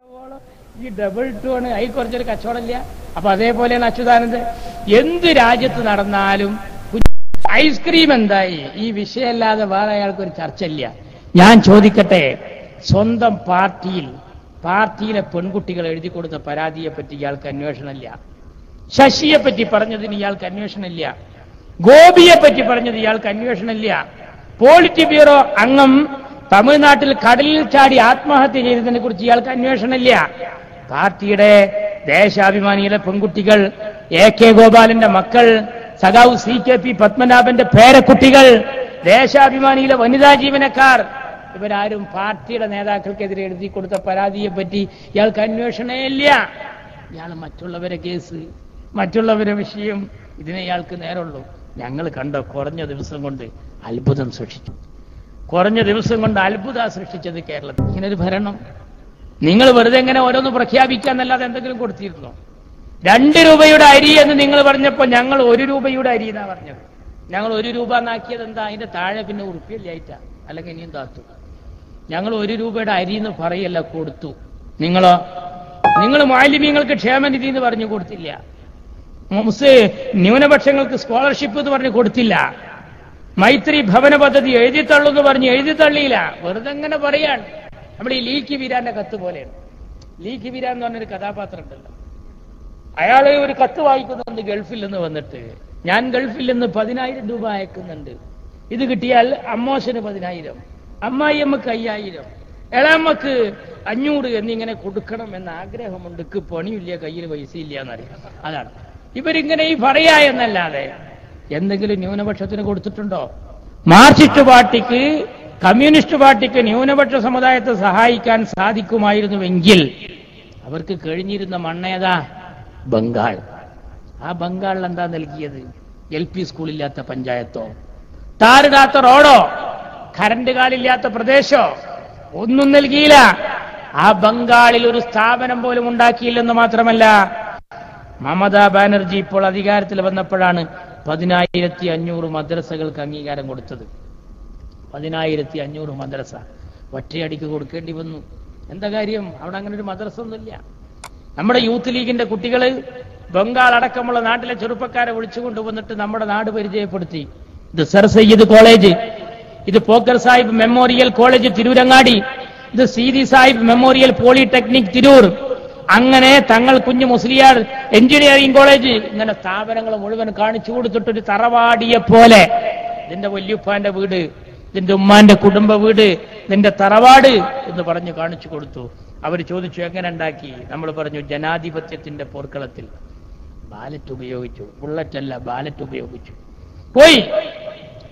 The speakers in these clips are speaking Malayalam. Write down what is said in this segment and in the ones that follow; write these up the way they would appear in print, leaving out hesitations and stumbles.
ഈ ഡബിൾ ടോണ് അതിൽ കുറച്ചൊരു കച്ചവടമില്ല. അപ്പൊ അതേപോലെയാണ് അച്യുതാനന്ദൻ. എന്ത് രാജ്യത്ത് നടന്നാലും ഐസ്ക്രീം എന്തായി, ഈ വിഷയമല്ലാതെ വേറെ അയാൾക്കൊരു ചർച്ചയില്ല. ഞാൻ ചോദിക്കട്ടെ, സ്വന്തം പാർട്ടിയിലെ പെൺകുട്ടികൾ എഴുതി കൊടുത്ത പരാതിയെ പറ്റി ഇയാൾക്ക് അന്വേഷണമില്ല. ശശിയെ പറ്റി പറഞ്ഞതിന് ഇയാൾക്ക് അന്വേഷണമില്ല. ഗോപിയെ പറ്റി പറഞ്ഞത് ഇയാൾക്ക് അന്വേഷണമില്ല. പോളിറ്റ് ബ്യൂറോ അംഗം തമിഴ്നാട്ടിൽ കടലിൽ ചാടി ആത്മഹത്യ ചെയ്തതിനെ കുറിച്ച് ഇയാൾക്ക് അന്വേഷണമില്ല. പാർട്ടിയുടെ ദേശാഭിമാനിയിലെ പെൺകുട്ടികൾ, AK ഗോപാലന്റെ മക്കൾ, സഖാവ് CKP പത്മനാഭന്റെ പേരക്കുട്ടികൾ, ദേശാഭിമാനിയിലെ വനിതാ ജീവനക്കാർ, ഇവരാരും പാർട്ടിയുടെ നേതാക്കൾക്കെതിരെ എഴുതി കൊടുത്ത പരാതിയെ പറ്റി ഇയാൾക്ക് അന്വേഷണമേ ഇല്ല. ഇയാൾ മറ്റുള്ളവരെ കേസ്, മറ്റുള്ളവരെ വിഷയം, ഇതിനെ ഇയാൾക്ക് നേരമുള്ളൂ. ഞങ്ങൾ കണ്ട കുറഞ്ഞ ദിവസം കൊണ്ട് അത്ഭുതം സൃഷ്ടിച്ചു. കുറഞ്ഞ ദിവസം കൊണ്ട് അത്ഭുതം സൃഷ്ടിച്ചത് കേരളത്തിൽ. ഇങ്ങനൊരു ഭരണം നിങ്ങൾ വെറുതെ എങ്ങനെ ഓരോന്ന് പ്രഖ്യാപിക്കാന്നല്ലാതെ എന്തെങ്കിലും കൊടുത്തിരുന്നോ? 2 രൂപയുടെ അരി എന്ന് നിങ്ങൾ പറഞ്ഞപ്പോ ഞങ്ങൾ 1 രൂപയുടെ അരി എന്നാ പറഞ്ഞത്. ഞങ്ങൾ 1 രൂപ എന്നാക്കിയത് എന്താ? അതിന്റെ താഴെ പിന്നെ ഉറുപ്പിയല്ലായിട്ടാ, അല്ലെങ്കിൽ ഇനിയും താത്തു. ഞങ്ങൾ 1 രൂപയുടെ അരി എന്ന് പറയല്ല, കൊടുത്തു. നിങ്ങൾ മാലിന്യങ്ങൾക്ക് ക്ഷേമനിധി എന്ന് പറഞ്ഞു കൊടുത്തില്ല. ന്യൂനപക്ഷങ്ങൾക്ക് സ്കോളർഷിപ്പ് എന്ന് പറഞ്ഞ് കൊടുത്തില്ല. മൈത്രി ഭവന പദ്ധതി എഴുതിത്തള്ളുന്ന് പറഞ്ഞ് എഴുതിത്തള്ളിയില്ല. വെറുതെ എങ്ങനെ പറയാൻ. നമ്മൾ ഈ ലീക്കി വീരാന്റെ കത്ത് പോലെയാണ്. ലീക്കി വീരാൻ എന്ന് പറഞ്ഞൊരു കഥാപാത്രം ഉണ്ടല്ലോ, അയാള് ഒരു കത്ത് വായിക്കുന്നുണ്ട് ഗൾഫിൽ നിന്ന് വന്നിട്ട്. ഞാൻ ഗൾഫിൽ നിന്ന് 10,000 രൂപ അയക്കുന്നുണ്ട്, ഇത് കിട്ടിയാൽ അമ്മോശന് 10,000, അമ്മായിയമ്മക്ക് 5,000, എളാമ്മക്ക് 500 എന്നിങ്ങനെ കൊടുക്കണം എന്ന ആഗ്രഹമുണ്ട്. പണിയില്ല, കയ്യിൽ പൈസ ഇല്ല എന്നറിയാം. അതാണ് ഇവരിങ്ങനെ ഈ പറയാ എന്നല്ലാതെ എന്തെങ്കിലും ന്യൂനപക്ഷത്തിന് കൊടുത്തിട്ടുണ്ടോ? മാർക്സിസ്റ്റ് പാർട്ടിക്ക്, കമ്മ്യൂണിസ്റ്റ് പാർട്ടിക്ക് ന്യൂനപക്ഷ സമുദായത്തെ സഹായിക്കാൻ സാധിക്കുമായിരുന്നുവെങ്കിൽ അവർക്ക് കഴിഞ്ഞിരുന്ന മണ്ണേതാ? ബംഗാൾ. ആ ബംഗാളിൽ എന്താ നൽകിയത്? LP സ്കൂളില്ലാത്ത പഞ്ചായത്തോ, ടാറിടാത്ത റോഡോ, കറണ്ട് കാലില്ലാത്ത പ്രദേശോ ഒന്നും നൽകിയില്ല. ആ ബംഗാളിൽ ഒരു സ്ഥാപനം പോലും ഉണ്ടാക്കിയില്ലെന്ന് മാത്രമല്ല, മമതാ ബാനർജി ഇപ്പോൾ അധികാരത്തിൽ വന്നപ്പോഴാണ് 10,500 മദ്രസകൾക്ക് അംഗീകാരം കൊടുത്തത്. 10,500 മദ്രസ ഒറ്റയടിക്ക് കൊടുക്കേണ്ടി വന്നു. എന്താ കാര്യം? അവിടെ അങ്ങനെ ഒരു മദ്രസ ഒന്നുമില്ല. നമ്മുടെ യൂത്ത് ലീഗിന്റെ കുട്ടികള് ബംഗാൾ അടക്കമുള്ള നാട്ടിലെ ചെറുപ്പക്കാരെ വിളിച്ചുകൊണ്ടുവന്നിട്ട് നമ്മുടെ നാട് പരിചയപ്പെടുത്തി. ഇത് സർ സയ്യിദ് കോളേജ്, ഇത് പോക്കർ സാഹിബ് മെമ്മോറിയൽ കോളേജ് തിരൂരങ്ങാടി, ഇത് സീതി സാഹിബ് മെമ്മോറിയൽ പോളിടെക്നിക് തിരൂർ, അങ്ങനെ തങ്ങൾ കുഞ്ഞു മുസ്ലിയാർ എഞ്ചിനീയറിംഗ് കോളേജ്, ഇങ്ങനെ സ്ഥാപനങ്ങൾ മുഴുവൻ കാണിച്ചു കൊടുത്തിട്ടൊരു തറവാടിയെ പോലെ ഇതിന്റെ വല്യുപ്പാന്റെ വീട്, ഇതിന്റെ ഉമ്മാന്റെ കുടുംബ വീട്, ഇതിന്റെ തറവാട് എന്ന് പറഞ്ഞ് കാണിച്ചു കൊടുത്തു. അവർ ചോദിച്ചു എങ്ങനെ ഉണ്ടാക്കി? നമ്മൾ പറഞ്ഞു ജനാധിപത്യത്തിന്റെ പോർക്കളത്തിൽ ബാലറ്റ് ഉപയോഗിച്ചു. ബുള്ളറ്റല്ല, ബാലറ്റ് ഉപയോഗിച്ചു. പോയി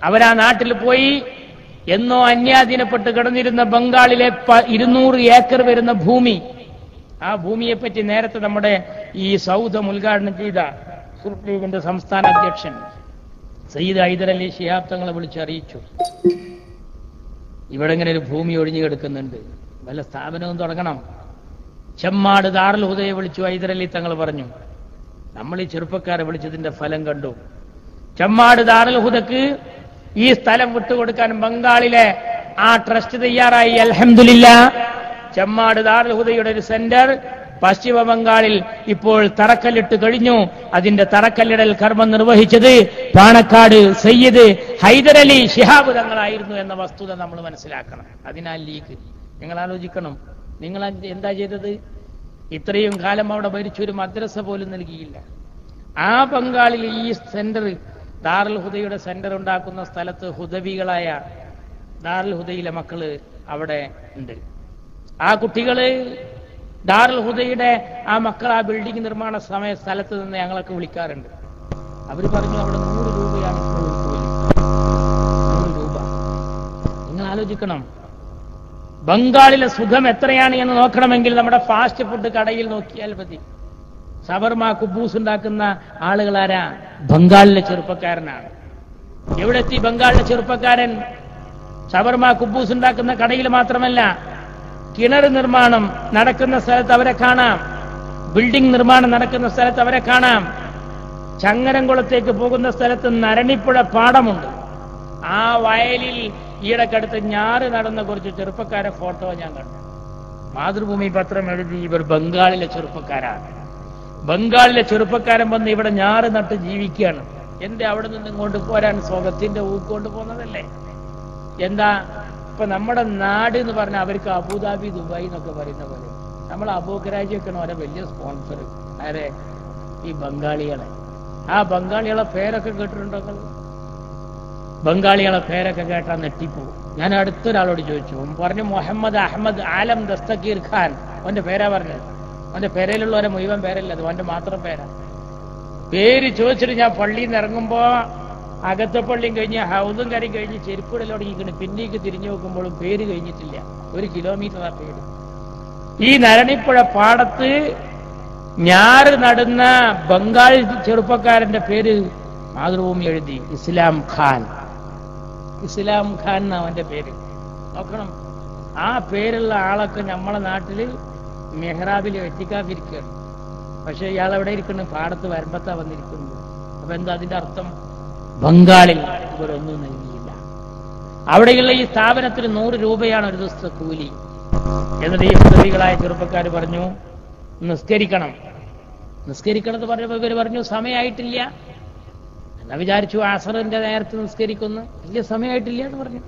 അവരാ നാട്ടിൽ പോയി. എന്നോ അന്യാധീനപ്പെട്ട് കിടന്നിരുന്ന ബംഗാളിലെ 200 ഏക്കർ വരുന്ന ഭൂമി, ആ ഭൂമിയെപ്പറ്റി നേരത്തെ നമ്മുടെ ഈ സൗധം ഉദ്ഘാടനം ചെയ്ത സുൽഫ് ലീഗിന്റെ സംസ്ഥാന അധ്യക്ഷൻ സയ്യിദ് ഹൈദർ അലി ശിഹാബ് തങ്ങളെ വിളിച്ചറിയിച്ചു, ഇവിടെ ഇങ്ങനെ ഒരു ഭൂമി ഒഴിഞ്ഞു കിടക്കുന്നുണ്ട്, വല്ല സ്ഥാപനവും തുടങ്ങണം. ചെമ്മാട് ദാറുൽ ഹുദയെ വിളിച്ചു ഹൈദർ അലി തങ്ങൾ പറഞ്ഞു. നമ്മൾ ഈ ചെറുപ്പക്കാരെ വിളിച്ചതിന്റെ ഫലം കണ്ടു. ചെമ്മാട് ദാറുൽ ഹുദക്ക് ഈ സ്ഥലം വിട്ടുകൊടുക്കാൻ ബംഗാളിലെ ആ ട്രസ്റ്റ് തയ്യാറായി. അൽഹംദുലില്ലാഹ്, ചെമ്മാട് ദാറുൽ ഹുദയുടെ ഒരു സെന്റർ പശ്ചിമ ബംഗാളിൽ ഇപ്പോൾ തറക്കല്ലിട്ട് കഴിഞ്ഞു. അതിന്റെ തറക്കല്ലിടൽ കർമ്മം നിർവഹിച്ചത് പാണക്കാട് സയ്യിദ് ഹൈദർ അലി ശിഹാബ് തങ്ങളായിരുന്നു എന്ന വസ്തുത നമ്മൾ മനസ്സിലാക്കണം. അതിനാൽ ലീഗ്, നിങ്ങൾ ആലോചിക്കണം, നിങ്ങൾ എന്താ ചെയ്തത്? ഇത്രയും കാലം അവിടെ ഭരിച്ചൊരു മദ്രസ പോലും നൽകിയില്ല. ആ ബംഗാളിൽ ഈ സെന്റർ, ദാറുൽ ഹുദയുടെ സെന്റർ ഉണ്ടാക്കുന്ന സ്ഥലത്ത് ഹുദവികളായ ദാറുൽ ഹുദയിലെ മക്കള് അവിടെ ഉണ്ട്. ആ കുട്ടികള് ദാറുൽ ഹുദയുടെ ആ മക്കൾ ആ ബിൽഡിംഗ് നിർമ്മാണ സ്ഥലത്ത് നിന്ന് ഞങ്ങളൊക്കെ വിളിക്കാറുണ്ട്. അവർ പറഞ്ഞു അവിടെ 100 രൂപയാണ് ഇപ്പോൾ 100 രൂപ. നിങ്ങൾ ആലോചിക്കണം, ബംഗാളിലെ സുഖം എത്രയാണ് എന്ന് നോക്കണമെങ്കിൽ നമ്മുടെ ഫാസ്റ്റ് ഫുഡ് കടയിൽ നോക്കിയാൽ മതി. ഷവർമ, കുബൂസ് ഉണ്ടാക്കുന്ന ആളുകളാരാ? ബംഗാളിലെ ചെറുപ്പക്കാരനാണ്. എവിടെ എത്തി ബംഗാളിലെ ചെറുപ്പക്കാരൻ? ഷവർമ, കുബൂസ് ഉണ്ടാക്കുന്ന കടയിൽ മാത്രമല്ല, കിണർ നിർമ്മാണം നടക്കുന്ന സ്ഥലത്ത് അവരെ കാണാം, ബിൽഡിംഗ് നിർമ്മാണം നടക്കുന്ന സ്ഥലത്ത് അവരെ കാണാം. ചങ്ങരംകുളത്തേക്ക് പോകുന്ന സ്ഥലത്ത് നരണിപ്പുഴ പാടമുണ്ട്. ആ വയലിൽ ഈയിടക്കടുത്ത് ഞാറ് നടന്ന കുറച്ച് ചെറുപ്പക്കാരെ ഫോട്ടോ ഞാൻ കണ്ടു. മാതൃഭൂമി പത്രം എഴുതി ഇവർ ബംഗാളിലെ ചെറുപ്പക്കാരാണ്. ബംഗാളിലെ ചെറുപ്പക്കാരൻ വന്ന് ഇവിടെ ഞാറ് നട്ട് ജീവിക്കുകയാണ്. എന്റെ അവിടെ നിന്ന് ഇങ്ങോട്ട് പോരാൻ സ്വകത്തിന്റെ ഊക്കൊണ്ട് പോകുന്നതല്ലേ? എന്താ ഇപ്പൊ നമ്മുടെ നാട് എന്ന് പറഞ്ഞാൽ അവർക്ക് അബുദാബി ദുബായ് എന്നൊക്കെ പറയുന്ന പോലെ നമ്മൾ അബൂഖരാജിയൊക്കെയാണ് ഓരോ വലിയ സ്പോൺസർ. ആരെ? ഈ ബംഗാളികളെ. ആ ബംഗാളികളെ പേരൊക്കെ കേട്ടിട്ടുണ്ടോ? ബംഗാളികളെ പേരൊക്കെ കേട്ടാൽ നെട്ടിപ്പോവും. ഞാൻ അടുത്തൊരാളോട് ചോദിച്ചു, പറഞ്ഞു മുഹമ്മദ് അഹമ്മദ് ആലം ദസ്തഗീർ ഖാൻ. അവന്റെ പേരാ പറഞ്ഞത്. അവന്റെ പേരയിലുള്ളവരെ മുഴുവൻ പേരല്ല, അത് അവന്റെ മാത്രം പേരാ. പേര് ചോദിച്ചിട്ട് ഞാൻ പള്ളിയിൽ നിന്ന് ഇറങ്ങുമ്പോ അകത്തെ പള്ളിയും കഴിഞ്ഞ് ഹൗദും കരയും കഴിഞ്ഞ് ചെരുപ്പിടൽ തുടങ്ങിയിരിക്കുന്നു. പിന്നേക്ക് തിരിഞ്ഞു നോക്കുമ്പോഴും പേര് കഴിഞ്ഞിട്ടില്ല. 1 കിലോമീറ്റർ ആ പേര്. ഈ നരണിപ്പുഴ പാടത്ത് ഞാറ് നടുന്ന ബംഗാൾ ചെറുപ്പക്കാരന്റെ പേര് മാതൃഭൂമി എഴുതി ഇസ്ലാം ഖാൻ. ഇസ്ലാം ഖാൻ എന്നാ അവന്റെ പേര്. നോക്കണം, ആ പേരുള്ള ആളൊക്കെ നമ്മളെ നാട്ടില് മെഹ്റാബിൽ എത്തിക്കാതിരിക്കുകയാണ്. പക്ഷെ ഇയാൾ എവിടെ ഇരിക്കുന്നു? പാടത്ത് വരമ്പത്താ വന്നിരിക്കുന്നു. അപ്പൊ എന്താ അതിന്റെ അർത്ഥം? ബംഗാളിൽ ഇവരൊന്നും നൽകിയില്ല. അവിടെയുള്ള ഈ സ്ഥാപനത്തിന് 100 രൂപയാണ് ഒരു ദിവസത്തെ കൂലി. എന്നിട്ട് ഈ സ്ത്രീകളായ ചെറുപ്പക്കാർ പറഞ്ഞു നിസ്കരിക്കണം. നിസ്കരിക്കണമെന്ന് പറഞ്ഞപ്പോ ഇവര് പറഞ്ഞു സമയമായിട്ടില്ല. എന്നാ വിചാരിച്ചു അസറിന്റെ നേരത്തെ നിസ്കരിക്കുന്നു. വലിയ സമയമായിട്ടില്ല എന്ന് പറഞ്ഞു.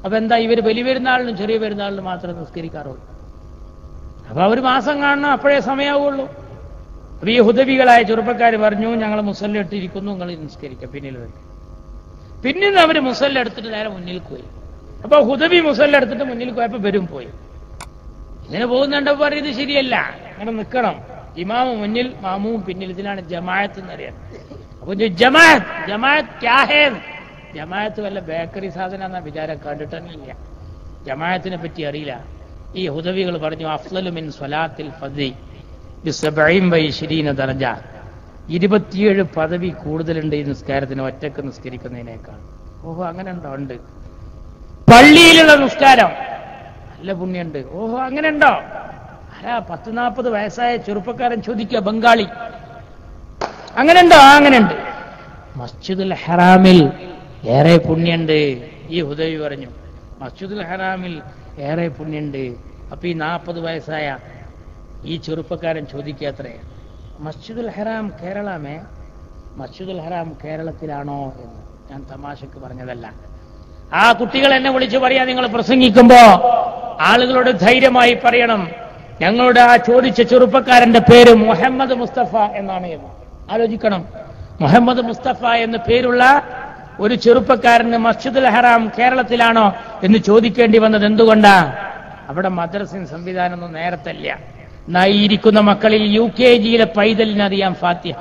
അപ്പൊ എന്താ ഇവര് വലിയ പെരുന്നാളിനും ചെറിയ പെരുന്നാളിനും മാത്രമേ നിസ്കരിക്കാറുള്ളൂ. അപ്പൊ അവർ മാസം കാണണം, അപ്പോഴേ സമയമാവുള്ളൂ. അപ്പൊ ഈ ഹുദവികളായ ചെറുപ്പക്കാർ പറഞ്ഞു ഞങ്ങൾ മുസല്ല ഇട്ടിരിക്കുന്നു, നിങ്ങൾ നിസ്കരിക്കാം പിന്നിൽ തന്നെ. പിന്നീട് അവര് മുസല്ല എടുത്തിട്ട് നേരെ മുന്നിൽ പോയി. അപ്പൊ ഹുദവി മുസല്ല എടുത്തിട്ട് മുന്നിൽ പോയപ്പോ വരും പോയി. ഇങ്ങനെ പോകുന്നുണ്ടപ്പോ പറയുന്നത് ശരിയല്ല, അങ്ങനെ നിൽക്കണം. ഇമാമ് മുന്നിൽ, മാമുവും പിന്നിൽ. ഇതിനാണ് ജമാഅത്ത് എന്നറിയാം. അപ്പൊ ജമാഅത്ത് ജമാഅത്ത് ക്യാഹേ? ജമാഅത്ത് വല്ല ബേക്കറി സാധനം എന്ന വിചാരം കണ്ടിട്ടില്ല. ജമാഅത്തിനെ പറ്റി അറിയില്ല. ഈ ഹുദവികൾ പറഞ്ഞു അഫ്ളലു മിൻ സ്വലാത്തിൽ ഫദ്ദി ബി27 ദർജ. 27 പദവി കൂടുതലുണ്ട് ഈ നിസ്കാരത്തിന്, ഒറ്റക്ക് നിസ്കരിക്കുന്നതിനേക്കാൾ. ഓഹോ, അങ്ങനെ ഉണ്ടോ? ഉണ്ട്. പള്ളിയിലുള്ള നിസ്കാരം നല്ല പുണ്യുണ്ട്. ഓഹോ, അങ്ങനെ ഉണ്ടോ? 10-40 വയസ്സായ ചെറുപ്പക്കാരൻ ചോദിക്കുക, ബംഗാളി, അങ്ങനെ ഉണ്ടോ? അങ്ങനെ ഉണ്ട്. മസ്ജിദുൽ ഹറാമിൽ ഏറെ പുണ്യുണ്ട്. ഈ ഹുദവി പറഞ്ഞു മസ്ജിദുൽ ഹറാമിൽ ഏറെ പുണ്യുണ്ട്. അപ്പൊ ഈ 40 വയസ്സായ ഈ ചെറുപ്പക്കാരൻ ചോദിക്കാത്രേ, മസ്ജിദുൽ ഹറാം കേരളമേ? മസ്ജിദുൽ ഹറാം കേരളത്തിലാണോ എന്ന്. ഞാൻ തമാശക്ക് പറഞ്ഞതല്ല. ആ കുട്ടികൾ എന്നെ വിളിച്ചു പറയാ, നിങ്ങൾ പ്രസംഗിക്കുമ്പോ ആളുകളോട് ധൈര്യമായി പറയണം ഞങ്ങളുടെ ആ ചോദിച്ച ചെറുപ്പക്കാരന്റെ പേര് മുഹമ്മദ് മുസ്തഫ എന്നാണ് എന്ന്. ആലോചിക്കണം, മുഹമ്മദ് മുസ്തഫ എന്ന് പേരുള്ള ഒരു ചെറുപ്പക്കാരന് മസ്ജിദുൽ ഹറാം കേരളത്തിലാണോ എന്ന് ചോദിക്കേണ്ടി വന്നത് എന്തുകൊണ്ടാ? അവിടെ മദ്രസയും സംവിധാനമൊന്നും നേരത്തല്ല. ഇരിക്കുന്ന മക്കളിൽ UKGയിലെ പൈതലിനറിയാം ഫാത്തിഹ.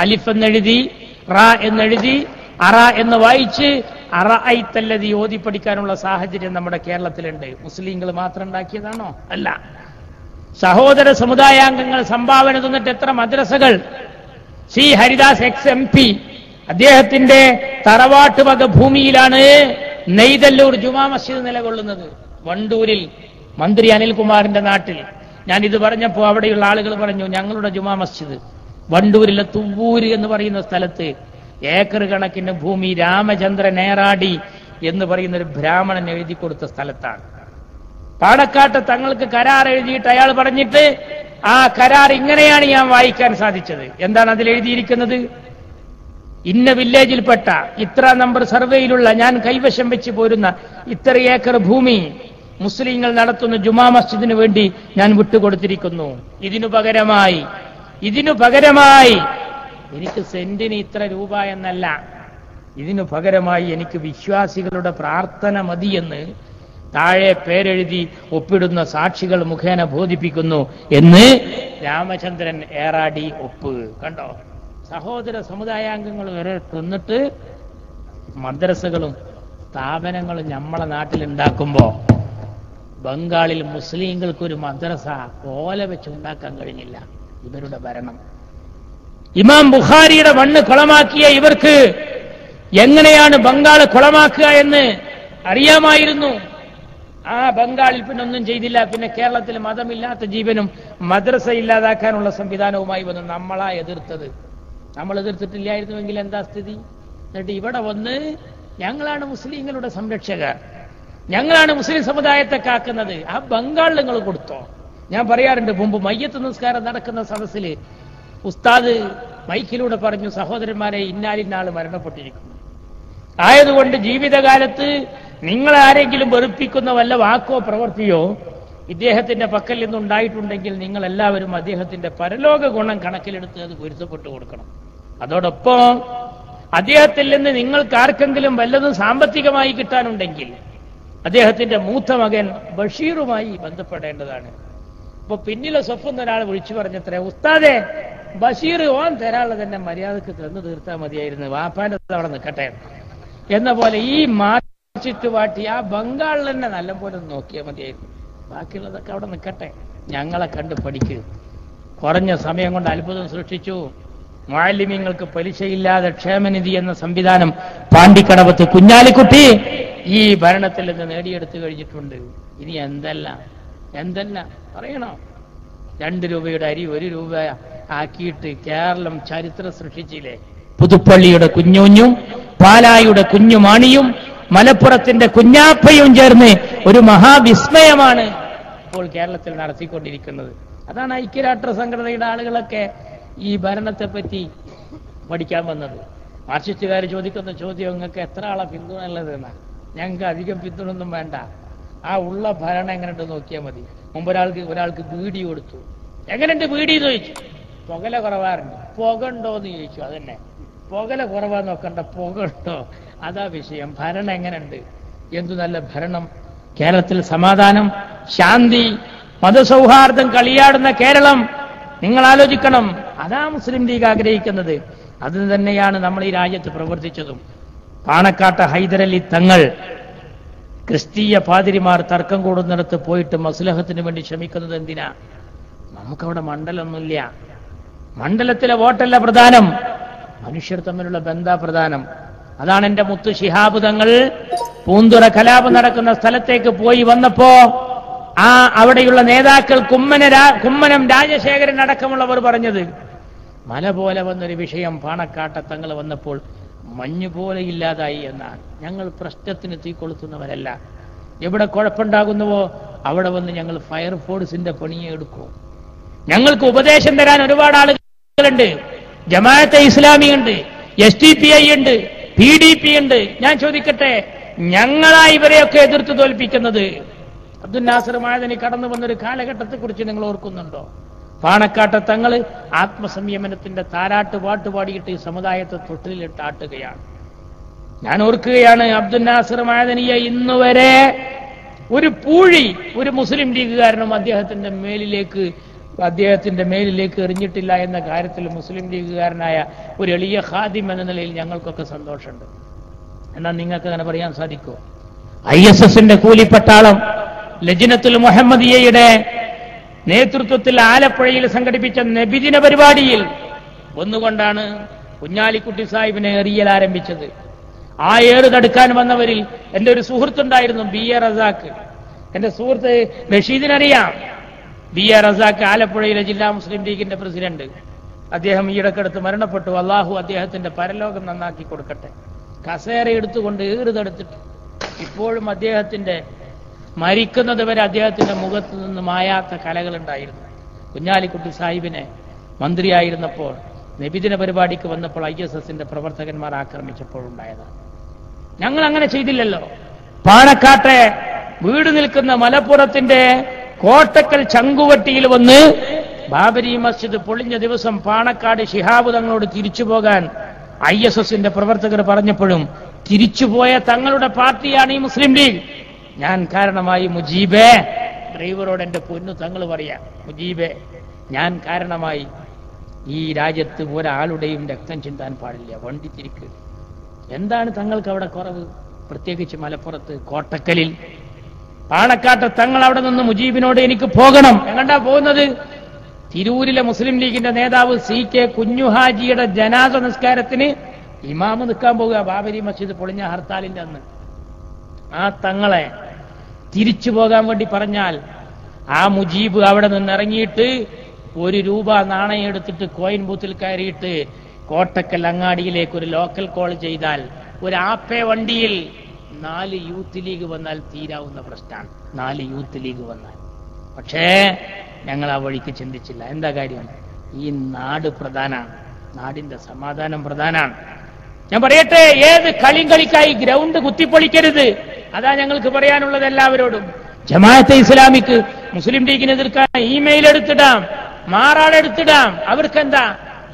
അലിഫ് എന്നെഴുതി, റാ എന്നെഴുതി, അറ എന്ന് വായിച്ച് അറഅയ്തല്ലദീ ഓതി പഠിക്കാനുള്ള സാഹചര്യം നമ്മുടെ കേരളത്തിലുണ്ട്. മുസ്ലിങ്ങൾ മാത്രം ഉണ്ടാക്കിയതാണോ? അല്ല. സഹോദര സമുദായാംഗങ്ങൾ സംഭാവന തന്നിട്ട് എത്ര മദ്രസകൾ. സി ഹരിദാസ് ex-MP അദ്ദേഹത്തിന്റെ തറവാട്ട് വക ഭൂമിയിലാണ് നെയ്തല്ലൂർ ജുമാ മസ്ജിദ് നിലകൊള്ളുന്നത്. വണ്ടൂരിൽ മന്ത്രി അനിൽകുമാറിന്റെ നാട്ടിൽ. ഞാൻ ഇത് പറഞ്ഞപ്പോ അവിടെയുള്ള ആളുകൾ പറഞ്ഞു ഞങ്ങളുടെ ജുമാ മസ്ജിദ് വണ്ടൂരിലെ തുവ്വൂര് എന്ന് പറയുന്ന സ്ഥലത്ത് ഏക്കർ കണക്കിന് ഭൂമി രാമചന്ദ്രൻ ഏറാടി എന്ന് പറയുന്ന ഒരു ബ്രാഹ്മണൻ എഴുതി കൊടുത്ത സ്ഥലത്താണ്. പാണക്കാട്ട് തങ്ങൾക്ക് കരാർ എഴുതിയിട്ട് അയാൾ പറഞ്ഞിട്ട് ആ കരാർ ഇങ്ങനെയാണ് ഞാൻ വായിക്കാൻ സാധിച്ചത്. എന്താണ് അതിൽ എഴുതിയിരിക്കുന്നത്? ഇന്ന വില്ലേജിൽപ്പെട്ട ഇത്ര നമ്പർ സർവേയിലുള്ള ഞാൻ കൈവശം വെച്ച് പോരുന്ന ഇത്ര ഏക്കർ ഭൂമി മുസ്ലിങ്ങൾ നടത്തുന്ന ജുമാ മസ്ജിദിന് വേണ്ടി ഞാൻ വിട്ടുകൊടുത്തിരിക്കുന്നു. ഇതിനു പകരമായി എനിക്ക് സെന്റിന് ഇത്ര രൂപ എന്നല്ല, ഇതിനു പകരമായി എനിക്ക് വിശ്വാസികളുടെ പ്രാർത്ഥന മതിയെന്ന് താഴെ പേരെഴുതി ഒപ്പിടുന്ന സാക്ഷികൾ മുഖേന ബോധിപ്പിക്കുന്നു എന്ന് രാമചന്ദ്രൻ ഏറാടി ഒപ്പ്. കണ്ടോ? സഹോദര സമുദായാംഗങ്ങൾ വരെ തിന്നിട്ട് മദ്രസകളും സ്ഥാപനങ്ങളും നമ്മളെ നാട്ടിലുണ്ടാക്കുമ്പോ ബംഗാളിൽ മുസ്ലിങ്ങൾക്കൊരു മദ്രസ ഓല വെച്ച് ഉണ്ടാക്കാൻ കഴിഞ്ഞില്ല. ഇവരുടെ ഭരണം. ഇമാം ബുഖാരിയുടെ മണ്ണ് കുളമാക്കിയ ഇവർക്ക് എങ്ങനെയാണ് ബംഗാൾ കുളമാക്കുക എന്ന് അറിയാമായിരുന്നു. ആ ബംഗാളിൽ പിന്നെ ഒന്നും ചെയ്തില്ല. പിന്നെ കേരളത്തിൽ മതമില്ലാത്ത ജീവനും മദ്രസ ഇല്ലാതാക്കാനുള്ള സംവിധാനവുമായി വന്ന് നമ്മളാ എതിർത്തത്. നമ്മൾ എതിർത്തിട്ടില്ലായിരുന്നുവെങ്കിൽ എന്താ സ്ഥിതി? എന്നിട്ട് ഇവിടെ വന്ന് ഞങ്ങളാണ് മുസ്ലിങ്ങളുടെ സംരക്ഷകർ, ഞങ്ങളാണ് മുസ്ലിം സമുദായത്തെ കാക്കുന്നത്. ആ ബംഗാളിൽ നിങ്ങൾ കൊടുത്തോ? ഞാൻ പറയാറുണ്ട്, മുമ്പ് മയ്യത്ത് നിസ്കാരം നടക്കുന്ന സദസ്സിൽ ഉസ്താദ് മൈക്കിലൂടെ പറഞ്ഞു, സഹോദരന്മാരെ, ഇന്നാലിന്നാൾ മരണപ്പെട്ടിരിക്കുന്നു. ആയതുകൊണ്ട് ജീവിതകാലത്ത് നിങ്ങളാരെങ്കിലും വെറുപ്പിക്കുന്ന വല്ല വാക്കോ പ്രവൃത്തിയോ ഇദ്ദേഹത്തിന്റെ പക്കൽ നിന്നുണ്ടായിട്ടുണ്ടെങ്കിൽ നിങ്ങൾ എല്ലാവരും അദ്ദേഹത്തിന്റെ പരലോക ഗുണം കണക്കിലെടുത്ത് അത് പൊരുത്തപ്പെട്ടു കൊടുക്കണം. അതോടൊപ്പം അദ്ദേഹത്തിൽ നിന്ന് നിങ്ങൾക്ക് ആർക്കെങ്കിലും വല്ലതും സാമ്പത്തികമായി കിട്ടാനുണ്ടെങ്കിൽ അദ്ദേഹത്തിന്റെ മൂത്ത മകൻ ബഷീറുമായി ബന്ധപ്പെടേണ്ടതാണ്. ഇപ്പൊ പിന്നിലെ സ്വപ്നം ഒരാൾ വിളിച്ചു പറഞ്ഞത്രേ, ഉസ്താദെ, ബഷീർ ഓൻ തരാനുള്ളത് തന്നെ മര്യാദക്ക് തന്നു തീർത്താൽ മതിയായിരുന്നു, വാപ്പാന്റെ അവിടെ നിൽക്കട്ടെ എന്ന പോലെ ഈ ചുറ്റുപാട്ടി ആ ബംഗാളിൽ തന്നെ നല്ലപോലെ നോക്കിയാൽ മതിയായിരുന്നു, ബാക്കിയുള്ളതൊക്കെ അവിടെ നിൽക്കട്ടെ, ഞങ്ങളെ കണ്ട് പഠിക്കുക. കുറഞ്ഞ സമയം കൊണ്ട് അത്ഭുതം സൃഷ്ടിച്ചു. മുഅല്ലിമീങ്ങൾക്ക് പലിശയില്ലാതെ ക്ഷേമനിധി എന്ന സംവിധാനം പാണ്ടിക്കടവത്ത് കുഞ്ഞാലിക്കുട്ടി ഈ ഭരണത്തിൽ നിന്ന് നേടിയെടുത്തു കഴിഞ്ഞിട്ടുണ്ട്. ഇനി എന്തെല്ലാം പറയണോ? 2 രൂപയുടെ അരി 1 രൂപ ആക്കിയിട്ട് കേരളം ചരിത്രം സൃഷ്ടിച്ചില്ലേ? പുതുപ്പള്ളിയുടെ കുഞ്ഞുഞ്ഞും പാലായുടെ കുഞ്ഞുമാണിയും മലപ്പുറത്തിന്റെ കുഞ്ഞാപ്പയും ചേർന്ന് ഒരു മഹാവിസ്മയമാണ് ഇപ്പോൾ കേരളത്തിൽ നടത്തിക്കൊണ്ടിരിക്കുന്നത്. അതാണ് ഐക്യരാഷ്ട്ര സംഘടനയുടെ ആളുകളൊക്കെ ഈ ഭരണത്തെ പറ്റി പഠിക്കാൻ വന്നത്. മാർക്സിസ്റ്റുകാർ ചോദിക്കുന്ന ചോദ്യം, നിങ്ങൾക്ക് എത്ര ആളെ പിന്തുണ ഉള്ളത് എന്നാണ്. ഞങ്ങൾക്ക് അധികം പിന്തുണൊന്നും വേണ്ട, ആ ഉള്ള ഭരണം എങ്ങനെയുണ്ട് നോക്കിയാൽ മതി. മുമ്പ് ഒരാൾക്ക് ബീഡി കൊടുത്തു. എങ്ങനെയുണ്ട് ബീഡി എന്ന് ചോദിച്ചു. പുകല കുറവാറുണ്ട്. പുകണ്ടോ എന്ന് ചോദിച്ചു. അതന്നെ, പുകല കുറവാ നോക്കണ്ട, പുകണ്ടോ, അതാ വിഷയം. ഭരണം എങ്ങനെയുണ്ട്? എന്തു നല്ല ഭരണം. കേരളത്തിൽ സമാധാനം, ശാന്തി, മതസൗഹാർദ്ദം കളിയാടുന്ന കേരളം നിങ്ങൾ ആലോചിക്കണം. അതാ മുസ്ലിം ലീഗ് ആഗ്രഹിക്കുന്നത്. അത് തന്നെയാണ് നമ്മൾ ഈ രാജ്യത്ത് പ്രവർത്തിച്ചതും. പാണക്കാട്ട് ഹൈദരലി തങ്ങൾ ക്രിസ്തീയ പാതിരിമാർ തർക്കം കൂടുന്നിടത്ത് പോയിട്ട് മസ്ലഹത്തിന് വേണ്ടി ശ്രമിക്കുന്നത് എന്തിനാ? നമുക്കവിടെ മണ്ഡലമൊന്നുമില്ല. മണ്ഡലത്തിലെ വോട്ടല്ല പ്രധാനം, മനുഷ്യർ തമ്മിലുള്ള ബന്ധ പ്രധാനം. അതാണ് എന്റെ മുത്തു ശിഹാബ് തങ്ങൾ പൂന്തുറ കലാപം നടക്കുന്ന സ്ഥലത്തേക്ക് പോയി വന്നപ്പോ അവിടെയുള്ള നേതാക്കൾ കുമ്മനം രാജശേഖരൻ അടക്കമുള്ളവർ പറഞ്ഞത്, മല പോലെ വന്നൊരു വിഷയം പാണക്കാട്ടെ തങ്ങൾ വന്നപ്പോൾ മഞ്ഞുപോലെ ഇല്ലാതായി എന്നാണ്. ഞങ്ങൾ പ്രശ്നത്തിന് തീ കൊളുത്തുന്നവരല്ല. എവിടെ കുഴപ്പമുണ്ടാകുന്നുവോ അവിടെ വന്ന് ഞങ്ങൾ ഫയർഫോഴ്സിന്റെ പണിയെ എടുക്കും. ഞങ്ങൾക്ക് ഉപദേശം തരാൻ ഒരുപാട് ആളുകളുണ്ട്. ജമാഅത്തെ ഇസ്ലാമി ഉണ്ട്, SDPI ഉണ്ട്, PDP ഉണ്ട്. ഞാൻ ചോദിക്കട്ടെ, ഞങ്ങളാ ഇവരെയൊക്കെ എതിർത്ത് തോൽപ്പിക്കുന്നത്? അബ്ദുൽ നാസർ മഅദനി കടന്നു വന്നൊരു കാലഘട്ടത്തെ കുറിച്ച് നിങ്ങൾ ഓർക്കുന്നുണ്ടോ? പാണക്കാട്ടെ തങ്ങള് ആത്മസംയമനത്തിന്റെ താരാട്ട് പാട്ട് പാടിയിട്ട് ഈ സമുദായത്തെ തൊട്ടിലിട്ട് ആട്ടുകയാണ്. ഞാൻ ഓർക്കുകയാണ്, അബ്ദുൽ നാസർ മഅദനിയെ ഇന്നുവരെ ഒരു പൂഴി ഒരു മുസ്ലിം ലീഗുകാരനും അദ്ദേഹത്തിന്റെ മേലിലേക്ക് എറിഞ്ഞിട്ടില്ല എന്ന കാര്യത്തിൽ മുസ്ലിം ലീഗുകാരനായ ഒരു എളിയ ഖാദിം എന്ന നിലയിൽ ഞങ്ങൾക്കൊക്കെ സന്തോഷമുണ്ട്. എന്നാൽ നിങ്ങൾക്ക് അങ്ങനെ പറയാൻ സാധിക്കുമോ? ISSന്റെ കൂലിപ്പട്ടാളം ലജ്നത്തുൽ മുഹമ്മദിയയുടെ നേതൃത്വത്തിൽ ആലപ്പുഴയിൽ സംഘടിപ്പിച്ച നബിദിന പരിപാടിയിൽ ഒന്നുകൊണ്ടാണ് കുഞ്ഞാലിക്കുട്ടി സാഹിബിനെ എറിയൽ ആരംഭിച്ചത്. ആ ഏറ് തടുക്കാൻ വന്നവരിൽ എന്റെ ഒരു സുഹൃത്തുണ്ടായിരുന്നു, BA റസാഖ്. എന്റെ സുഹൃത്ത് റഷീദിനറിയാം. BA റസാഖ് ആലപ്പുഴയിലെ ജില്ലാ മുസ്ലിം ലീഗിന്റെ പ്രസിഡന്റ്. അദ്ദേഹം ഈയിടക്കടുത്ത് മരണപ്പെട്ടു. അള്ളാഹു അദ്ദേഹത്തിന്റെ പരലോകം നന്നാക്കി കൊടുക്കട്ടെ. കസേര എടുത്തുകൊണ്ട് ഏറ് തടുത്തിട്ട് ഇപ്പോഴും അദ്ദേഹത്തിന്റെ മരിക്കുന്നത് വരെ അദ്ദേഹത്തിന്റെ മുഖത്ത് നിന്ന് മായാത്ത കലകളുണ്ടായിരുന്നു. കുഞ്ഞാലിക്കുട്ടി സാഹിബിനെ മന്ത്രിയായിരുന്നപ്പോൾ നബിദിന പരിപാടിക്ക് വന്നപ്പോൾ ISSന്റെ പ്രവർത്തകന്മാർ ആക്രമിച്ചപ്പോഴുണ്ടായതാണ്. ഞങ്ങൾ അങ്ങനെ ചെയ്തില്ലല്ലോ. പാണക്കാട്ടെ വീട് നിൽക്കുന്ന മലപ്പുറത്തിന്റെ കോട്ടക്കൽ ചങ്കുവട്ടിയിൽ വന്ന് ബാബരി മസ്ജിദ് പൊളിഞ്ഞ ദിവസം പാണക്കാട് ശിഹാബ് തങ്ങളോട് തിരിച്ചു പോകാൻ ISSന്റെ പ്രവർത്തകർ പറഞ്ഞപ്പോഴും തിരിച്ചുപോയ തങ്ങളുടെ പാർട്ടിയാണ് ഈ മുസ്ലിം ലീഗ്. ഞാൻ കാരണമായി മുജീബേ, ഡ്രൈവറോട് എന്റെ പൊന്നു തങ്ങൾ പറയാ, മുജീബേ, ഞാൻ കാരണമായി ഈ രാജ്യത്ത് ഒരാളുടെയും രക്തം ചിന്താൻ പാടില്ല, വണ്ടി തിരിക്ക്. എന്താണ് തങ്ങൾക്ക് അവിടെ കുറവ്? പ്രത്യേകിച്ച് മലപ്പുറത്ത് കോട്ടക്കലിൽ പാണക്കാട്ടെ തങ്ങൾ അവിടെ നിന്ന് മുജീബിനോട് എനിക്ക് പോകണം. എങ്ങണ്ടാ പോകുന്നത്? തിരൂരിലെ മുസ്ലിം ലീഗിന്റെ നേതാവ് CK കുഞ്ഞുഹാജിയുടെ ജനാസ നിസ്കാരത്തിന് ഇമാമ് നിൽക്കാൻ പോകുക, ബാബരി മസ്ജിദ് പൊളിഞ്ഞ ഹർത്താലിന്റെ അന്ന്. ആ തങ്ങളെ തിരിച്ചു പോകാൻ വേണ്ടി പറഞ്ഞാൽ ആ മുജീബ് അവിടെ നിന്ന് ഇറങ്ങിയിട്ട് 1 രൂപ നാണയം എടുത്തിട്ട് കോയിൻ ബൂത്തിൽ കയറിയിട്ട് കോട്ടക്കൽ അങ്ങാടിയിലേക്ക് ഒരു ലോക്കൽ കോൾ ചെയ്താൽ ഒരു ആപ്പേ വണ്ടിയിൽ 4 യൂത്ത് ലീഗ് വന്നാൽ തീരാവുന്ന പ്രശ്നമാണ്. 4 യൂത്ത് ലീഗ് വന്നാൽ. പക്ഷേ ഞങ്ങൾ ആ വഴിക്ക് ചിന്തിച്ചില്ല. എന്താ കാര്യം? ഈ നാട് പ്രധാനാണ്, നാടിന്റെ സമാധാനം പ്രധാനാണ്. ഞാൻ പറയട്ടെ, ഏത് കളിയും കളിക്കായി ഗ്രൗണ്ട് കുത്തിപ്പൊളിക്കരുത്. അതാ ഞങ്ങൾക്ക് പറയാനുള്ളത് എല്ലാവരോടും. ജമാഅത്തെ ഇസ്ലാമിക്ക് മുസ്ലിം ലീഗിനെ എതിർക്കാൻ ഇമെയിൽ എടുത്തിടാം, മാറാടെടുത്തിടാം. അവർക്കെന്താ?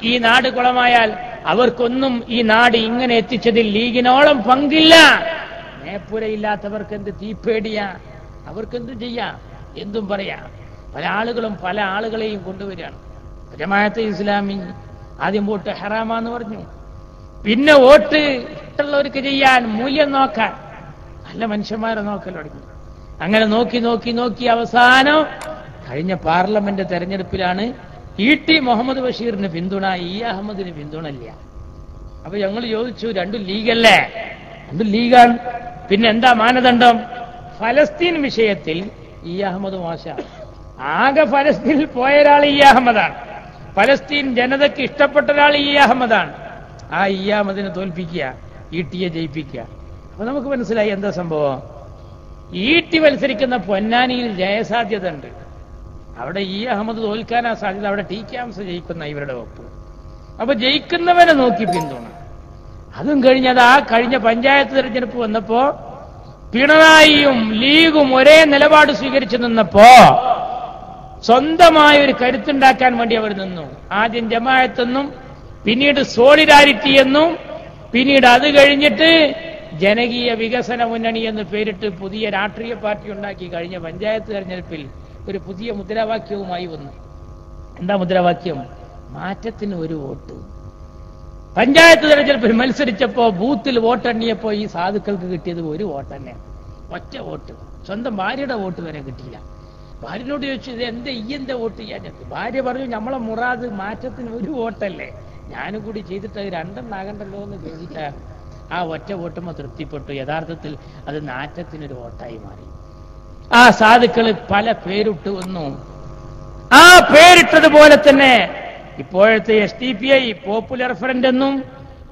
ഈ നാട് കുളമായാൽ അവർക്കൊന്നും ഈ നാട് ഇങ്ങനെ എത്തിച്ചതിൽ ലീഗിനോളം പങ്കില്ല. മേപ്പുരയില്ലാത്തവർക്ക് എന്ത് തീപ്പേടിയാ? അവർക്കെന്തും ചെയ്യാം, എന്തും പറയാം. പല ആളുകളും പല ആളുകളെയും കൊണ്ടുവരികയാണ്. ജമാഅത്തെ ഇസ്ലാമി ആദ്യം വോട്ട് ഹറാമാന്ന് പറഞ്ഞു, പിന്നെ വോട്ട് ഇഷ്ടമുള്ളവർക്ക് ചെയ്യാൻ, മൂല്യം നോക്കാൻ നല്ല മനുഷ്യന്മാരെ നോക്കൽ തുടങ്ങി. അങ്ങനെ നോക്കി നോക്കി നോക്കി അവസാനം കഴിഞ്ഞ പാർലമെന്റ് തെരഞ്ഞെടുപ്പിലാണ് ടി മുഹമ്മദ് ബഷീറിന് പിന്തുണ, അഹമ്മദിന് പിന്തുണ ഇല്ല. അപ്പൊ ഞങ്ങൾ ചോദിച്ചു, രണ്ടും ലീഗല്ലേ? രണ്ടും ലീഗാണ്, പിന്നെ എന്താ മാനദണ്ഡം? ഫലസ്തീൻ വിഷയത്തിൽ അഹമ്മദ് മോശ, ആകെ ഫലസ്തീനിൽ പോയ ഒരാൾ അഹമ്മദാണ്. ഫലസ്തീൻ ജനതയ്ക്ക് ഇഷ്ടപ്പെട്ട ഒരാൾ അഹമ്മദാണ്. ആ അഹമ്മദിനെ തോൽപ്പിക്കുക, ടിയെ ജയിപ്പിക്കുക. അപ്പൊ നമുക്ക് മനസ്സിലായി എന്താ സംഭവം. ടി മത്സരിക്കുന്ന പൊന്നാനിയിൽ ജയസാധ്യത ഉണ്ട്. അവിടെ അഹമ്മദ് തോൽക്കാനാ സാധ്യത. അവിടെ ടി ക്യാംസ് ജയിക്കുന്ന ഇവരുടെ ഒപ്പ്. അപ്പൊ ജയിക്കുന്നവനെ നോക്കി പിന്തുണ. അതും കഴിഞ്ഞത് ആ കഴിഞ്ഞ പഞ്ചായത്ത് തെരഞ്ഞെടുപ്പ് വന്നപ്പോ പിണറായിയും ലീഗും ഒരേ നിലപാട് സ്വീകരിച്ചു നിന്നപ്പോ സ്വന്തമായ ഒരു കരുത്തുണ്ടാക്കാൻ വേണ്ടി അവർ നിന്നു. ആദ്യം ജമാഅത്തെന്നും പിന്നീട് സോളിഡാരിറ്റി എന്നും പിന്നീട് അത് കഴിഞ്ഞിട്ട് ജനകീയ വികസന മുന്നണി എന്ന് പേരിട്ട് പുതിയ രാഷ്ട്രീയ പാർട്ടി ഉണ്ടാക്കി. കഴിഞ്ഞ പഞ്ചായത്ത് തെരഞ്ഞെടുപ്പിൽ ഒരു പുതിയ മുദ്രാവാക്യവുമായി വന്നു. എന്താ മുദ്രാവാക്യം? മാറ്റത്തിന് ഒരു വോട്ട്. പഞ്ചായത്ത് തെരഞ്ഞെടുപ്പിൽ മത്സരിച്ചപ്പോ ബൂത്തിൽ വോട്ടെണ്ണിയപ്പോ ഈ സാധുക്കൾക്ക് കിട്ടിയത് ഒരു വോട്ട് തന്നെ, ഒറ്റ വോട്ട്. സ്വന്തം ഭാര്യയുടെ വോട്ട് വരെ കിട്ടിയില്ല. ഭാര്യനോട് ചോദിച്ചു, ഇത് എന്താ വോട്ട് ചെയ്യാൻ? ഭാര്യ പറഞ്ഞു, നമ്മളെ മുറാദ് മാറ്റത്തിന് ഒരു വോട്ടല്ലേ, ഞാനും കൂടി ചെയ്തിട്ട് അത് രണ്ടെണ്ണാകണ്ടല്ലോ എന്ന് ചോദിച്ചാൽ ആ ഒറ്റ വോട്ടുമ്പോ തൃപ്തിപ്പെട്ടു. യഥാർത്ഥത്തിൽ അത് നാറ്റത്തിനൊരു വോട്ടായി മാറി. ആ സാധുക്കള് പല പേരിട്ട് വന്നു. ആ പേരിട്ടതുപോലെ തന്നെ ഇപ്പോഴത്തെ SDPI പോപ്പുലർ ഫ്രണ്ട് എന്നും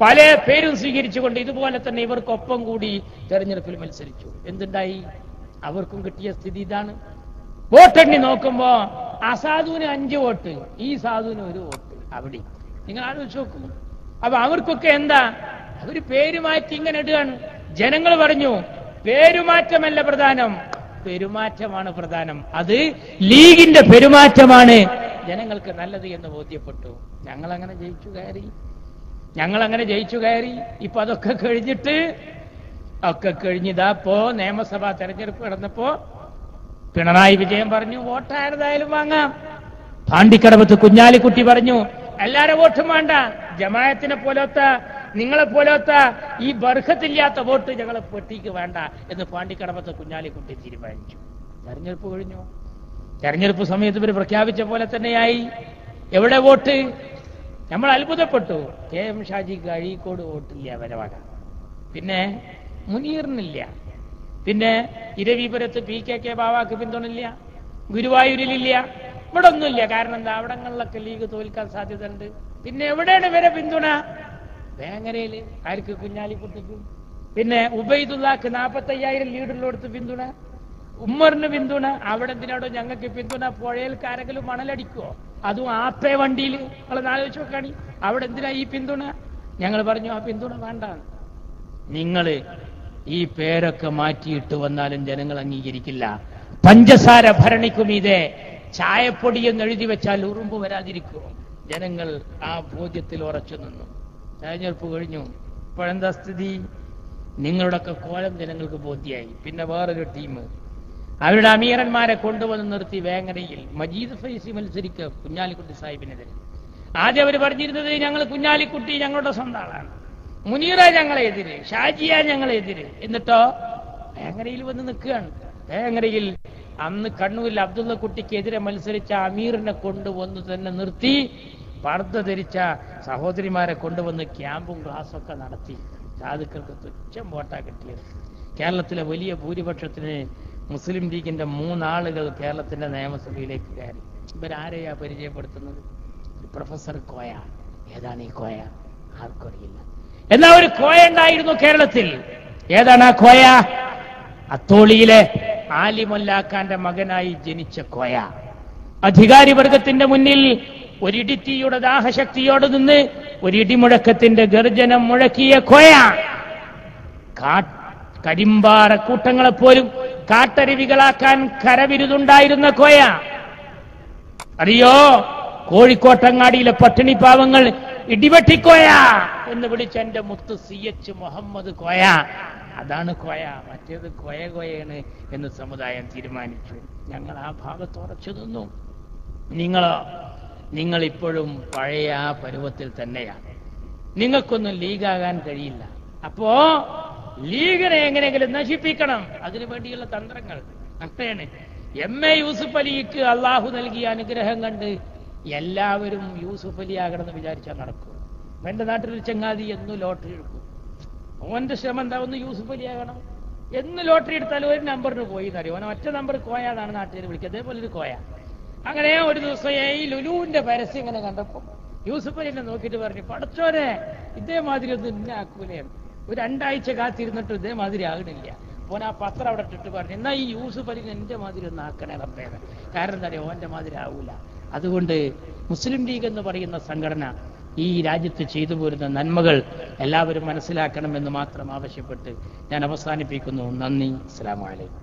പല പേരും സ്വീകരിച്ചുകൊണ്ട് ഇതുപോലെ തന്നെ ഇവർക്കൊപ്പം കൂടി തെരഞ്ഞെടുപ്പിൽ മത്സരിച്ചു. എന്തുണ്ടായി? അവർക്കും കിട്ടിയ സ്ഥിതി ഇതാണ്. വോട്ടെണ്ണി നോക്കുമ്പോ ആ സാധുവിന് 5 വോട്ട്, ഈ സാധുവിന് 1 വോട്ട്. അവിടെ നിങ്ങൾ ആലോചിച്ച് നോക്കൂ. അപ്പൊ അവർക്കൊക്കെ എന്താ? അവര് പേരുമാറ്റി ഇങ്ങനെ ഇടുകയാണ്. ജനങ്ങൾ പറഞ്ഞു, പേരുമാറ്റമല്ല പ്രധാനം, പെരുമാറ്റമാണ് പ്രധാനം. അത് ലീഗിന്റെ പെരുമാറ്റമാണ് ജനങ്ങൾക്ക് നല്ലത് എന്ന് ബോധ്യപ്പെട്ടു. ഞങ്ങളങ്ങനെ ജയിച്ചു കയറി. ഇപ്പൊ അതൊക്കെ കഴിഞ്ഞിതാപ്പോ നിയമസഭാ തെരഞ്ഞെടുപ്പ് നടന്നപ്പോ പിണറായി വിജയൻ പറഞ്ഞു, വോട്ടായതായാലും വാങ്ങാം. പാണ്ടിക്കടവത്ത് കുഞ്ഞാലിക്കുട്ടി പറഞ്ഞു, എല്ലാരും വോട്ടും വേണ്ട, ജമാഅത്തിനെ പോലത്തെ നിങ്ങളെ പോലത്തെ ഈ ബർഖത്തില്ലാത്ത വോട്ട് ഞങ്ങളെ പെട്ടിക്ക് വേണ്ട എന്ന് പാണ്ടിക്കടവത്തെ കുഞ്ഞാലിക്കുട്ടി തീരുമാനിച്ചു. തെരഞ്ഞെടുപ്പ് കഴിഞ്ഞു. തെരഞ്ഞെടുപ്പ് സമയത്ത് ഇവർ പ്രഖ്യാപിച്ച പോലെ തന്നെയായി. എവിടെ വോട്ട്? നമ്മൾ അത്ഭുതപ്പെട്ടു. KM ഷാജിക്ക് അഴീക്കോട് വോട്ടില്ല വരവക, പിന്നെ മുനീറിനില്ല, പിന്നെ ഇരവിപുരത്ത് PKK ബാവാക്ക് പിന്തുണയില്ല, ഗുരുവായൂരിലില്ല, ഇവിടെ ഒന്നുമില്ല. കാരണം എന്താ? അവിടങ്ങളിലൊക്കെ ലീഗ് തോൽക്കാൻ സാധ്യത ഉണ്ട്. പിന്നെ എവിടെയാണ് ഇവരെ പിന്തുണ? വേങ്ങരയില് ആർക്ക്? കുഞ്ഞാലിക്കുട്ടിക്ക്. പിന്നെ ഉബൈദുള്ളാക്ക് 45,000 ലീഡുള്ളടുത്ത് പിന്തുണ, ഉമ്മറിന് പിന്തുണ. അവിടെ എന്തിനാടോ ഞങ്ങൾക്ക് പിന്തുണ? പുഴയിൽക്കാരെങ്കിലും മണലടിക്കുവോ? അതും ആപ്പേ വണ്ടിയിൽ. നിങ്ങൾ ആലോചിച്ച് നോക്കാണി, അവിടെ എന്തിനാ ഈ പിന്തുണ? ഞങ്ങൾ പറഞ്ഞു, ആ പിന്തുണ വേണ്ട. നിങ്ങള് ഈ പേരൊക്കെ മാറ്റിയിട്ട് വന്നാലും ജനങ്ങൾ അംഗീകരിക്കില്ല. പഞ്ചസാര ഭരണിക്കും ഇതേ ചായപ്പൊടി എന്ന് എഴുതി വെച്ചാൽ ഉറുമ്പ് വരാതിരിക്കുമോ? ജനങ്ങൾ ആ ബോധ്യത്തിൽ ഉറച്ചു നിന്നു. തെരഞ്ഞെടുപ്പ് കഴിഞ്ഞു. ഇപ്പോഴെന്താ സ്ഥിതി? നിങ്ങളുടെയൊക്കെ കോലം ജനങ്ങൾക്ക് ബോധ്യായി. പിന്നെ വേറൊരു ടീം അവരുടെ അമീറന്മാരെ കൊണ്ടുവന്ന് നിർത്തി വേങ്ങരയിൽ. മജീദ് ഫൈസി മത്സരിക്കുക കുഞ്ഞാലിക്കുട്ടി സാഹിബിനെതിരെ. ആദ്യം അവർ പറഞ്ഞിരുന്നത്, ഞങ്ങൾ കുഞ്ഞാലിക്കുട്ടി ഞങ്ങളുടെ സ്വന്തം ആളാണ്, മുനീറ ഞങ്ങളെ എതിര്, ഷാജിയ ഞങ്ങളെ എതിര്. എന്നിട്ടോ വേങ്ങരയിൽ വന്ന് നിൽക്കുകയാണ്. വേങ്ങരയിൽ അന്ന് കണ്ണൂരിൽ അബ്ദുള്ള കുട്ടിക്കെതിരെ മത്സരിച്ച അമീറിനെ കൊണ്ടുവന്ന് തന്നെ നിർത്തി, പർദ്ദ ധരിച്ച സഹോദരിമാരെ കൊണ്ടുവന്ന് ക്യാമ്പും ക്ലാസ്സൊക്കെ നടത്തി. സാധുക്കൾക്ക് തുച്ഛം വോട്ടാ കിട്ടിയത്. കേരളത്തിലെ വലിയ ഭൂരിപക്ഷത്തിന് മുസ്ലിം ലീഗിന്റെ 3 ആളുകൾ കേരളത്തിന്റെ നിയമസഭയിലേക്ക് കയറി. ഇവരാരെയാ പരിചയപ്പെടുത്തുന്നത്? പ്രൊഫസർ കോയ. ഏതാണ് ഈ കോയ? ആർക്കും അറിയില്ല. എന്നാ ഒരു കോയ ഉണ്ടായിരുന്നു കേരളത്തിൽ. ഏതാണ് ആ കോയ? അത്തോളിയിലെ ആലിമൊല്ലാക്കാന്റെ മകനായി ജനിച്ച കോയ. അധികാരിവർഗത്തിന്റെ മുന്നിൽ ഒരിടിത്തിയുടെ ദാഹശക്തിയോട് നിന്ന് ഒരിടിമുഴക്കത്തിന്റെ ഗർജനം മുഴക്കിയ കോയ, കരിമ്പാറ കൂട്ടങ്ങളെപ്പോലും കാട്ടരുവികളാക്കാൻ കരവിരുതുണ്ടായിരുന്ന കോയ. അറിയോ, കോഴിക്കോട്ടങ്ങാടിയിലെ പട്ടിണി പാവങ്ങൾ ഇടിവെട്ടിക്കോയ എന്ന് വിളിച്ച എന്റെ മുത്ത് CH മുഹമ്മദ് കോയ. അതാണ് കോയ, മറ്റേത് കോയാണ് എന്ന് സമുദായം തീരുമാനിച്ചു. ഞങ്ങൾ ആ ഭാഗത്ത് ഉറച്ചു നിന്നു. നിങ്ങളിപ്പോഴും പഴയ ആ പരുവത്തിൽ തന്നെയാണ്. നിങ്ങൾക്കൊന്നും ലീഗാകാൻ കഴിയില്ല. അപ്പോ ലീഗിനെ എങ്ങനെയെങ്കിലും നശിപ്പിക്കണം, അതിനു വേണ്ടിയുള്ള തന്ത്രങ്ങൾ അങ്ങനെയാണ്. MA യൂസുഫ് അലിക്ക് അള്ളാഹു നൽകിയ അനുഗ്രഹം കണ്ട് എല്ലാവരും യൂസുഫ് അലി ആകണമെന്ന് വിചാരിച്ചാൽ നടക്കും. എന്റെ നാട്ടിലൊരു ചങ്ങാതി എന്നും ലോട്ടറി എടുക്കും. ഓന്റെ ശ്രമം എന്താ, ഒന്ന് യൂസുഫ് അലി ആകണം. എന്ന് ലോട്ടറി എടുത്താലും ഒരു നമ്പറിന് പോയി എന്നറിയും. ഓനെ ഒറ്റ നമ്പർ കോയാന്നാണ് നാട്ടുകാർ വിളിക്കുക. അതേപോലെ ഒരു കോയ. അങ്ങനെ ഒരു ദിവസം ഈ ലുലുവിന്റെ പരസ്യം ഇങ്ങനെ കണ്ടപ്പോ യൂസുഫ് അലിനെ നോക്കിയിട്ട് പറഞ്ഞു, പടച്ചോനെ ഇതേമാതിരി ഒന്നും ഇന്നെ ആക്കൂലേ. ഒരു 2 ആഴ്ച കാത്തിരുന്നിട്ട് ഇതേമാതിരി ആകണില്ല. ഓൻ ആ പത്രം അവിടെ ഇട്ടിട്ട് പറഞ്ഞു, എന്നാ ഈ യൂസുഫ് അലിനെ എന്റെ മാതിരി ഒന്ന് ആക്കണേ റബ്ബേന്ന്. കാരണം എന്താ പറയുക, ഓന്റെ മാതിരി ആവൂല. അതുകൊണ്ട് മുസ്ലിം ലീഗ് എന്ന് പറയുന്ന സംഘടന ഈ രാജ്യത്ത് ചെയ്തു പോരുന്ന നന്മകൾ എല്ലാവരും മനസ്സിലാക്കണമെന്ന് മാത്രം ആവശ്യപ്പെട്ട് ഞാൻ അവസാനിപ്പിക്കുന്നു. നന്ദി. അസ്സലാമു അലൈക്കും.